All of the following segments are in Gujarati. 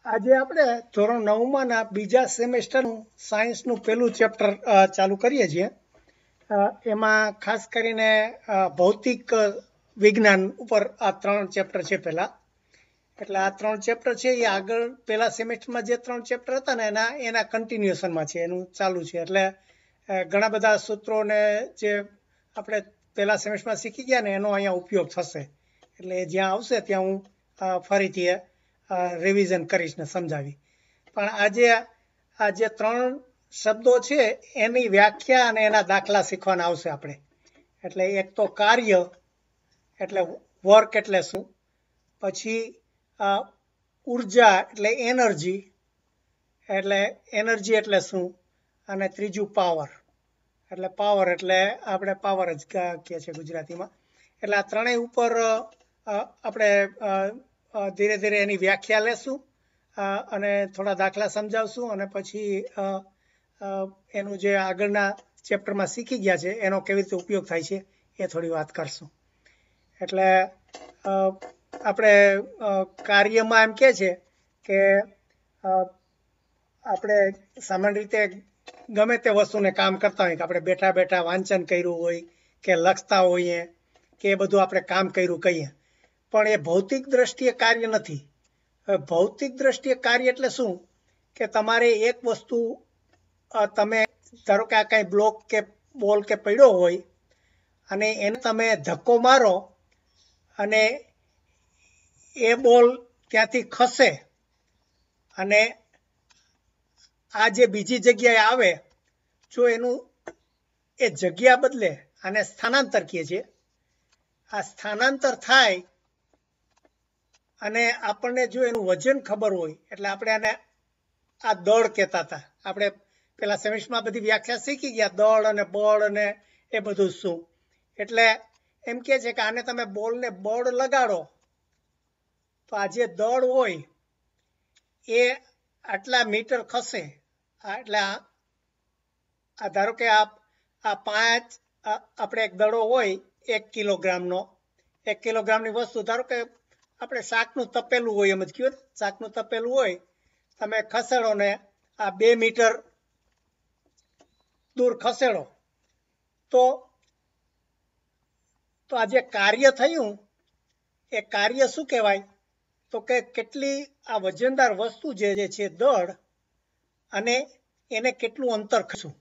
આજે આપણે ધોરણ 9માં ના બીજા સેમેસ્ટરનું સાયન્સનું પહેલું ચેપ્ટર ચાલુ કરીએ છીએ. એમાં ખાસ કરીને ભૌતિક વિજ્ઞાન ઉપર આ 3 ચેપ્ટર છે પહેલા. એટલે આ 3 ચેપ્ટર છે એ આગળ પહેલા સેમેસ્ટરમાં જે 3 ચેપ્ટર હતા ને એના કન્ટિન્યુએશનમાં છે, એનું ચાલુ છે. એટલે ઘણા બધા સૂત્રોને જે આપણે પહેલા સેમેસ્ટરમાં શીખી ગયા ને એનો અહીંયા ઉપયોગ થશે. એટલે જ્યાં આવશે ત્યાં હું ફરીથી રિવિઝન કરીશ ને સમજાવી. પણ આજે આ જે 3 શબ્દો છે એની વ્યાખ્યા અને એના દાખલા શીખવાના આવશે આપણે. એટલે એક તો કાર્ય એટલે વર્ક એટલે શું, પછી ઉર્જા એટલે એનર્જી એટલે શું, અને ત્રીજું પાવર એટલે આપણે પાવર જ કહીએ છીએ ગુજરાતીમાં. એટલે આ ત્રણેય ઉપર આપણે ધીરે ધીરે એની વ્યાખ્યા લેશું અને થોડા દાખલા સમજાવશું, અને પછી એનું જે આગળના ચેપ્ટરમાં શીખી ગયા છે એનો કેવી રીતે ઉપયોગ થાય છે એ થોડી વાત કરશું. એટલે આપણે કાર્યમાં એમ કહે છે કે આપણે સામાન્ય રીતે ગમે તે વસ્તુને કામ કરતા હોય કે આપણે બેઠા બેઠા વાંચન કર્યું હોય કે લખતા હોઈએ કે એ બધું આપણે કામ કર્યું કહીએ, પણ એ ભૌતિક દ્રષ્ટિએ કાર્ય નથી. ભૌતિક દ્રષ્ટિએ કાર્ય એટલે શું કે તમારે એક વસ્તુ તમે ધારો કે આ કાંઈ બ્લોક કે બોલ કે પડ્યો હોય અને એને તમે ધક્કો મારો અને એ બોલ ત્યાંથી ખસે અને આ જે બીજી જગ્યાએ આવે, જો એનું એ જગ્યા બદલે, આને સ્થાનાંતર કહીએ છીએ. આ સ્થાનાંતર થાય અને આપણને જો એનું વજન ખબર હોય, એટલે આપણે આને આ દળ કહેતા હતા. આપણે પેલા સેમેસ્ટરમાં બધી વ્યાખ્યા શીખી ગયા, દળ અને બળ અને એ બધું શું. એટલે એમ કહે છે કે આને તમે બોલને બળ લગાડો તો આ જે દળ હોય એ આટલા મીટર ખસે. એટલે આ ધારો કે આ 5 આપણે એક દડો હોય 1 કિલોગ્રામનો, 1 કિલોગ્રામની વસ્તુ, ધારો કે આપણે શાકનું તપેલું હોય, એમ જ કહ્યું, શાકનું તપેલું હોય, તમે ખસેડો ને આ 2 મીટર દૂર ખસેડો તો આ જે કાર્ય થયું એ કાર્ય શું કહેવાય, તો કે કેટલી આ વજનદાર વસ્તુ જે છે દળ, અને એને કેટલું અંતર ખસું.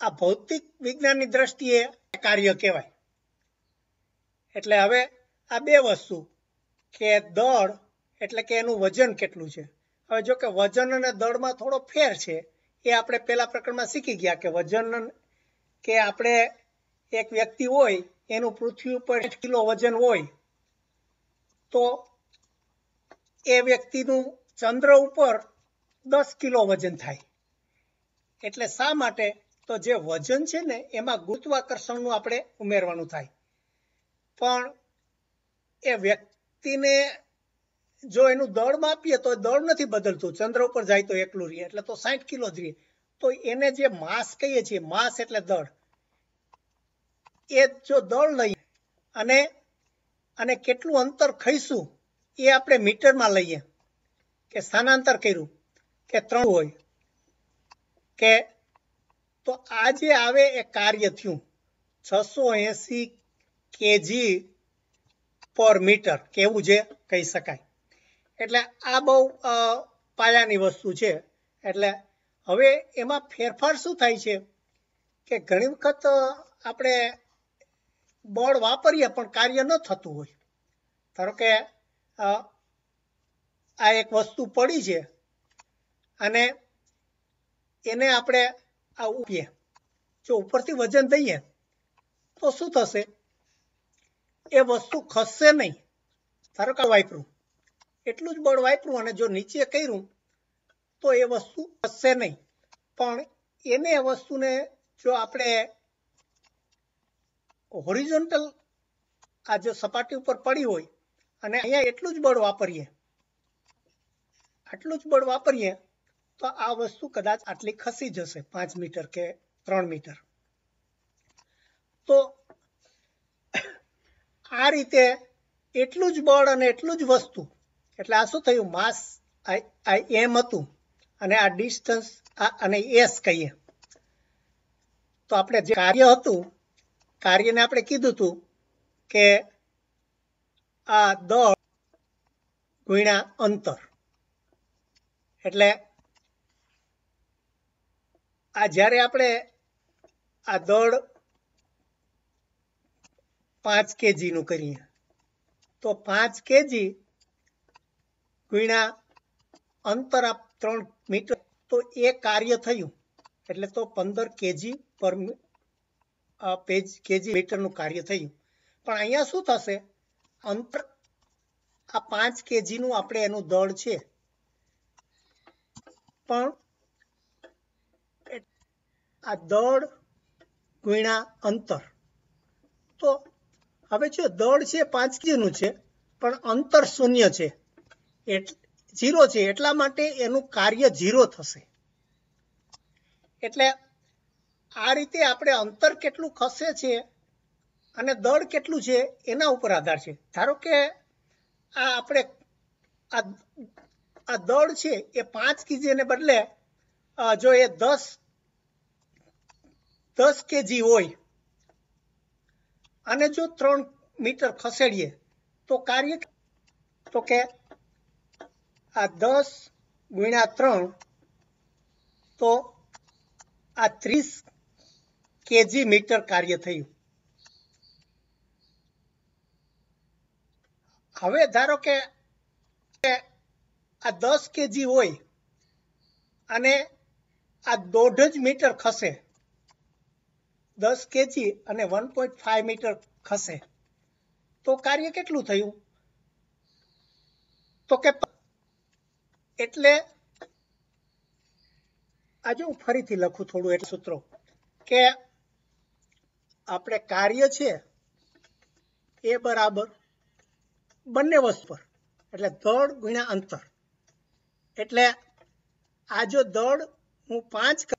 આ ભૌતિક વિજ્ઞાનની દ્રષ્ટિએ કાર્ય કહેવાય. એટલે હવે આ બે વસ્તુ કે દળ એટલે કે એનું વજન કેટલું છે. હવે જો કે વજન અને દળમાં થોડો ફેર છે, એ આપણે પહેલા પ્રકરણમાં શીખી ગયા કે વજન કે આપણે એક વ્યક્તિ હોય એનું પૃથ્વી ઉપર 8 કિલો વજન હોય તો એ વ્યક્તિનું ચંદ્ર ઉપર 10 કિલો વજન થાય. એટલે શા માટે, તો જે વજન છે ને એમાં ગુરુત્વાકર્ષણનું આપણે ઉમેરવાનું થાય. પણ એ વ્યક્તિને જો એનું દળ માપીએ તો દળ નથી બદલતું, ચંદ્ર ઉપર જાય તો એકલું રહે, એટલે તો 60 કિલો જ રહે. તો એને જે માસ કહીએ છીએ, માસ એટલે દળ, એ જો દળ લઈએ અને કેટલું અંતર ખઈશું એ આપણે મીટરમાં લઈએ કે સ્થાનાંતર કર્યું કે 3 હોય કે, તો આ જે આવે એ કાર્ય થયું 680 kg પર મીટર, કેવું છે કહી શકાય. એટલે આ બહુ પાયાની વસ્તુ છે. એટલે હવે એમાં ફેરફાર શું થાય છે કે ઘણી વખત આપણે બળ વાપરીએ પણ કાર્ય ન થતું હોય. ધારો કે આ એક વસ્તુ પડી છે અને એને આપણે આ ઉપીએ, જો ઉપરથી વજન દઈએ તો શું થશે, એ વસ્તુ ખસશે નહીં. ધારો કે વાપરું એટલું જ બળ વાપરું અને જો નીચે કર્યું તો એ વસ્તુ ખસશે નહીં. પણ એને એ વસ્તુને જો આપણે હોરિઝોન્ટલ આ જો સપાટી ઉપર પડી હોય અને અહીંયા એટલું જ બળ વાપરીએ તો આ વસ્તુ કદાચ આટલી ખસી જશે 5 મીટર કે 3 મીટર. તો આ રીતે એટલું જ બળ અને એટલું જ વસ્તુ એટલે આ શું થયું, માસ આ એમ હતું અને આ ડિસ્ટન્સ અને એસ કહીએ. તો આપણે જે કાર્ય હતું, કાર્યને આપણે કીધું હતું કે આ દળ ગુણ્યા અંતર. એટલે આ જ્યારે આપણે આ દળ 5 kg નું કરીએ તો 5 kg ગુણ્યા અંતર 3 મીટર, તો એ કાર્ય થયું. એટલે તો 15 kg પર kg મીટરનું કાર્ય થયું. પણ અહીંયા શું થશે, અંતર આ 5 kg નું આપણે એનું દળ છે, પણ આ દળ ગુણ્યા અંતર. તો હવે જો દળ છે 5 kg નું છે પણ અંતર 0 છે, 0 છે, એટલા માટે એનું કાર્ય 0 થશે. એટલે આ રીતે આપણે અંતર કેટલું ખસે છે અને દળ કેટલું છે એના ઉપર આધાર છે. ધારો કે આ આપણે આ દળ છે એ 5 kg ને બદલે જો એ 10 kg હોય અને જો 3 મીટર ખસેડીએ તો કાર્ય, તો કે આ 10 ગુણ્યા 3, તો આ 30 kg મીટર કાર્ય થયું. હવે ધારો કે આ 10 kg હોય અને આ 1.5 મીટર ખસે, 10 kg અને 1.5 મીટર ખસે, તો કાર્ય કેટલું થયું, તો કે એટલે આજે હું ફરીથી લખું થોડું એટલે સૂત્રો કે આપણે કાર્ય છે એ બરાબર બંને વસ્તુ પર, એટલે દળ ગુણ્યા અંતર. એટલે આ જો દળ હું 5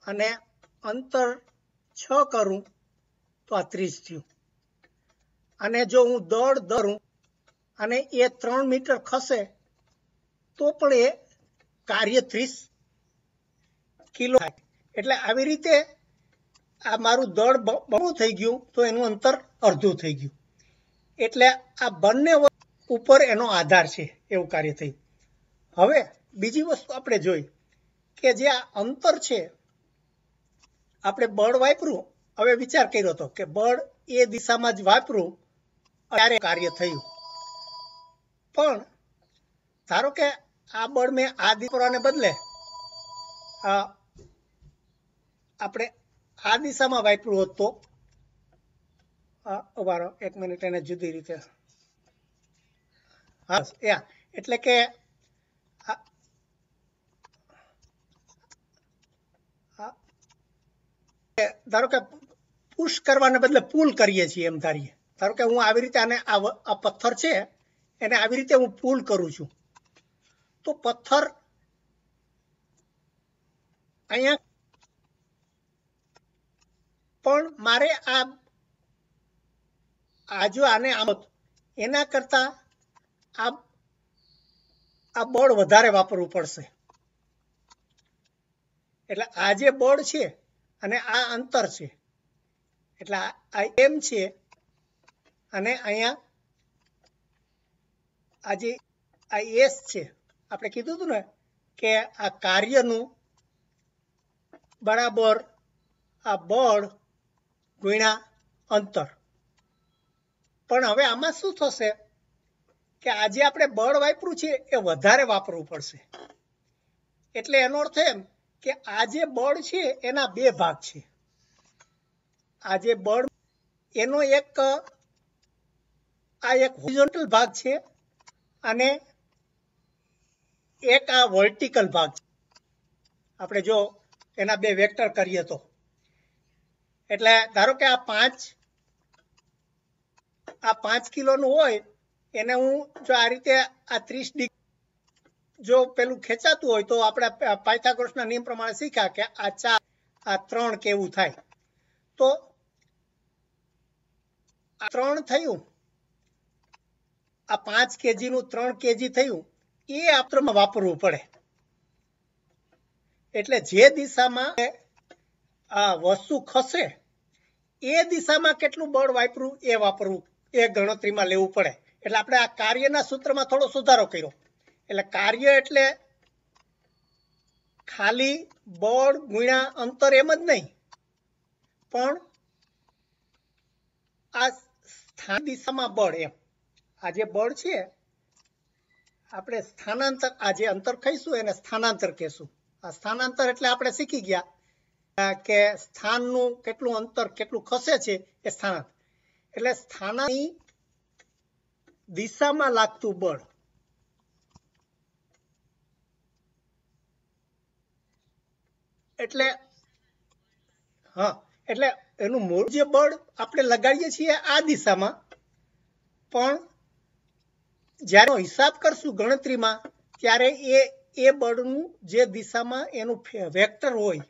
અને અંતર 6 કરું તો આ 30 થયું. અને જો હું દળ ધરું અને એ 3 મીટર ખસે તો પણ એ કાર્ય 30 કિલો થાય. એટલે આવી રીતે આ મારું દળ બમણું થઈ ગયું તો એનું અંતર અડધું થઈ ગયું. એટલે આ બંને ઉપર એનો આધાર છે એવું કાર્ય થયું. હવે બીજી વસ્તુ આપણે જોઈ કે જે આ અંતર છે, આપણે બળ વાપર્યું, હવે વિચાર કર્યો હતો કે બળ એ દિશામાં જ વાપરું ત્યારે કાર્ય થયું. પણ ધારો કે આ બળ મેં આ દિશાને બદલે આપણે આ દિશામાં વાપર્યું હોત તો, ઉભારો 1 મિનિટ, એને જુદી રીતે, હા, એટલે કે ધારો કે પુશ કરવાને બદલે પુલ કરીએ છીએ એમ ધારીએ. ધારો કે હું આવી રીતે આને આ પથ્થર છે એને આવી રીતે હું પુલ કરું છું, તો પથ્થર અહીંયા, પણ મારે આ જો આને આમ એના કરતા આ બળ વધારે વાપરવું પડશે. એટલે આ જે બળ છે અને આ અંતર છે, એટલે આ એમ છે અને અહીંયા આ જે આ એસ છે, આપણે કીધું હતું ને કે આ કાર્યનું બરાબર આ બળ ગુણ્યા અંતર. પણ હવે આમાં શું થશે કે આજે આપણે બળ વાપર્યું છે એ વધારે વાપરવું પડશે. એટલે એનો અર્થ એમ કે આ જે બળ છે એના 2 ભાગ છે. આ જે બળ એનો એક હોરિઝોન્ટલ ભાગ છે અને એક આ વર્ટિકલ ભાગ છે. આપણે જો એના 2 વેક્ટર કરીએ તો, એટલે ધારો કે આ 5 કિલોનું હોય એને હું જો આ રીતે આ 30 ડિગ્રી જો પેલું ખેંચાતું હોય તો આપણે પાયથાગોરસના નિયમ પ્રમાણે શીખ્યા કે આ 4 આ 3 કેવું થાય. તો આ 3 થયું આ 5 kg નું 3 kg થયું એ આપત્રમાં વાપરવું પડે. એટલે જે દિશામાં આ વસ્તુ ખસે એ દિશામાં કેટલું બળ વાપરવું એ વાપરવું એ ગણતરીમાં લેવું પડે. એટલે આપણે આ કાર્યના સૂત્રમાં થોડો સુધારો કર્યો. એટલે કાર્ય એટલે ખાલી બળ ગુણ્યા અંતર એમ જ નહીં, પણ આ સ્થાન દિશામાં બળ એમ. આ જે બળ છે આપણે સ્થાનાંતર, આ જે અંતર કહીશું એને સ્થાનાંતર કહેશું. આ સ્થાનાંતર એટલે આપણે શીખી ગયા કે સ્થાનનું કેટલું અંતર કેટલું ખસે છે એ સ્થાનાંતર. એટલે સ્થાનની દિશામાં લાગતું બળ. એટલે હા, એટલે એનું મૂળ જે બળ આપણે લગાડીએ છીએ આ દિશામાં, પણ જ્યારે હિસાબ કરશું ગણતરીમાં ત્યારે એ બળનું જે દિશામાં એનું વેક્ટર હોય.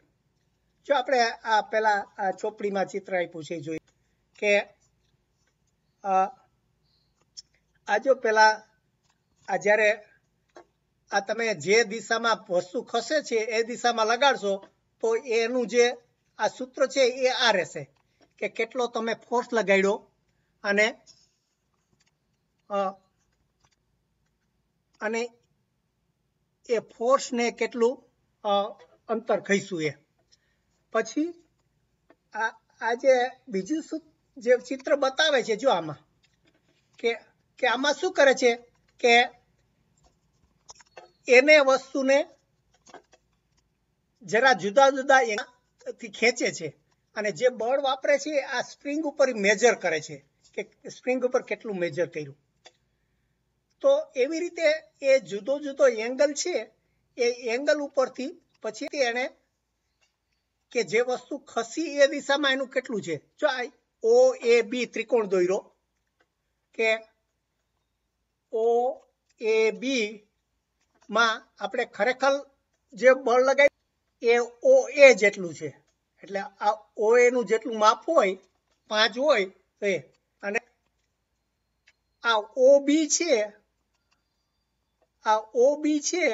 જો આપણે આ પેલા આ ચોપડીમાં ચિત્ર આપ્યું છે જોઈએ કે આ જો પેલા આ જ્યારે આ તમે જે દિશામાં વસ્તુ ખસે છે એ દિશામાં લગાડશો તો એનું જે આ સૂત્ર છે એ આ રહેશે કે કેટલો તમે ફોર્સ લગાડ્યો અને એ ફોર્સ ને કેટલું અંતર ખઈશું એ. પછી આ જે બીજું જે ચિત્ર બતાવે છે જો આમાં કે આમાં શું કરે છે કે એને વસ્તુને જરા જુદા જુદા એનાથી ખેંચે છે અને જે બળ વાપરે છે આ સ્પ્રિંગ ઉપર મેજર કરે છે કે સ્પ્રિંગ ઉપર કેટલું મેજર કર્યું. તો એવી રીતે એ જુદો જુદો એંગલ છે એ એંગલ ઉપરથી પછી એને કે જે વસ્તુ ખસી એ દિશામાં એનું કેટલું છે. જો આ ઓ એ બી ત્રિકોણ દોર્યો કે ઓ એ બી માં આપણે ખરેખર જે બળ લગાવ્યું એ ઓ એ જેટલું છે. એટલે આ ઓ એ નું જેટલું માપ હોય 5 હોય તો એ, અને આ ઓ બી છે, આ ઓ બી છે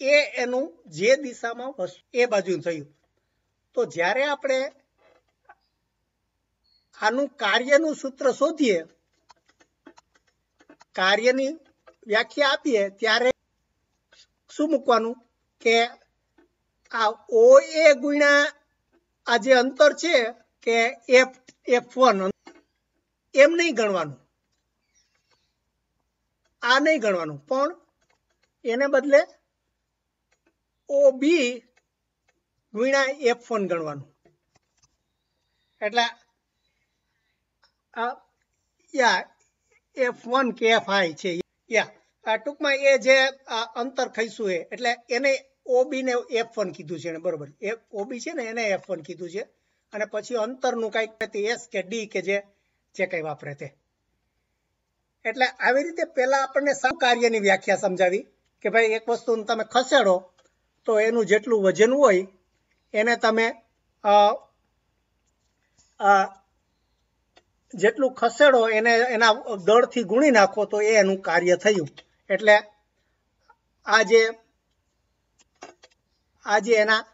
એ એનું જે દિશામાં એ બાજુ થયું. તો જ્યારે આપણે આનું કાર્યનું સૂત્ર શોધીએ, કાર્યની વ્યાખ્યા આપીએ ત્યારે શું મૂકવાનું કે આ ઓ એ ગુણ્યા આ જે અંતર છે કે F1 એમ નહીં ગણવાનું, આ નહીં ગણવાનું, પણ એને બદલે ઓ બી ગુણ્યા F1 ગણવાનું. એટલે F1 કે Fi છે ટૂંકમાં એ જે અંતર ખઈશું એટલે એને ઓબી ને F1 કીધું છે બરોબર. ઓબી છે ને એને F1 કીધું છે અને પછી અંતરનું કઈક એસ કે ડી કે જે કઈ વાપરે તે. એટલે આવી રીતે પેલા આપણને કાર્યની વ્યાખ્યા સમજાવી કે ભાઈ એક વસ્તુને તમે ખસેડો તો એનું જેટલું વજન હોય એને તમે જેટલું ખસેડો એને એના દળથી ગુણી નાખો તો એ એનું કાર્ય થયું. એટલે આજે એના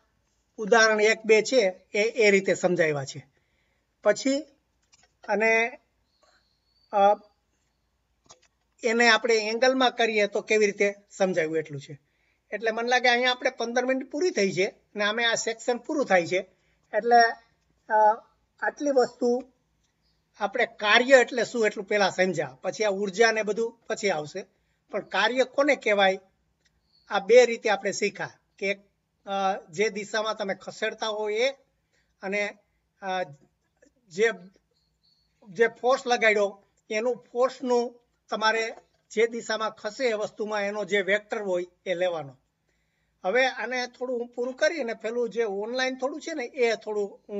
ઉદાહરણ 1, 2 છે એ રીતે સમજાવ્યા છે. પછી અને એને આપણે એંગલમાં કરીએ તો કેવી રીતે સમજાવ્યું એટલું છે. એટલે મને લાગે અહીંયા આપણે 15 મિનિટ પૂરી થઈ છે અને આમે આ સેક્શન પૂરું થાય છે. એટલે આટલી વસ્તુ આપણે કાર્ય એટલે શું એટલું પહેલા સમજ્યા, પછી આ ઉર્જા ને બધું પછી આવશે. પણ કાર્ય કોને કહેવાય આ 2 રીતે આપણે શીખ્યા કે જે દિશામાં તમે ખસેડતા હો એ, અને જે ફોર્સ લગાડ્યો એનું ફોર્સનું તમારે જે દિશામાં ખસે એ વસ્તુમાં એનો જે વેક્ટર હોય એ લેવાનો. હવે આને થોડું હું પૂરું કરીને પેલું જે ઓનલાઈન થોડું છે ને એ થોડું હું